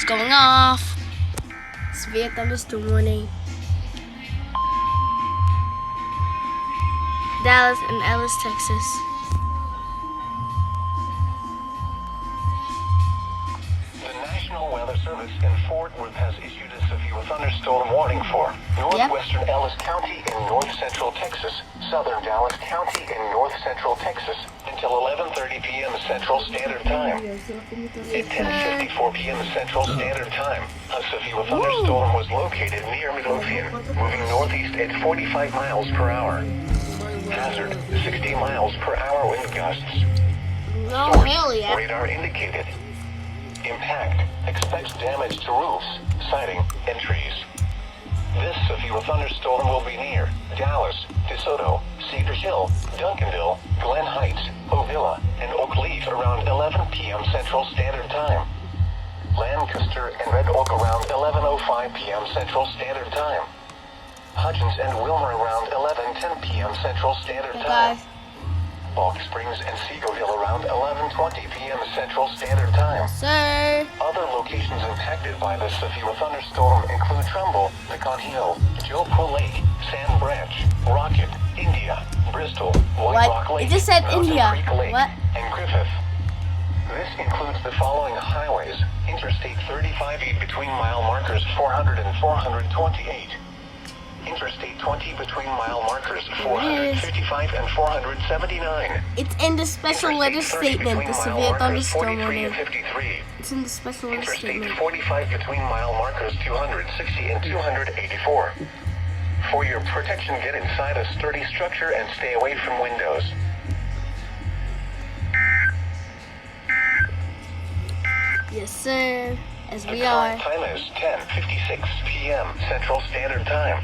It's going off. Severe thunderstorm warning. Dallas and Ellis, Texas. The National Weather Service in Fort Worth has issued a severe thunderstorm warning for northwestern Ellis County in north-central Texas, southern Dallas County in north-central Texas until 11:30 p.m. Central Standard Time. At 10:54 p.m. Central Standard Time, a severe thunderstorm was located near Midlothian, moving northeast at 45 miles per hour. Hazard, 60 miles per hour wind gusts. Oh, hell yeah. Radar indicated. Impact, expects damage to roofs, siding, and trees. This severe thunderstorm will be near Dallas, DeSoto, Cedar Hill, Duncanville, Glen Heights, Ovilla, and Oak Leaf around 11 p.m. Central Standard Time. Lancaster and Red Oak around 11:05 p.m. Central Standard Time. Hutchins and Wilmer around 11:10 p.m. Central Standard Time. Balk Springs and Seagoville around 11:20 p.m. Central Standard Time. Sir. Other locations impacted by this severe thunderstorm include Trumbull, Pecan Hill, Joe Pro Lake, Sand Branch, Rocket, India, Bristol, White Rock Lake, It just said Mountain India. Creek Lake, What? and Griffith. This includes the following highways: Interstate 35E between mile markers 400 and 428. Interstate 20 between mile markers 455 and 479. It's in the special weather statement, the severe thunderstorm warning. 53. It's in the special weather Interstate statement. 45 between mile markers 260 and 284. For your protection, get inside a sturdy structure and stay away from windows. Yes, sir. As The we current are. time is 10:56 p.m. Central Standard Time.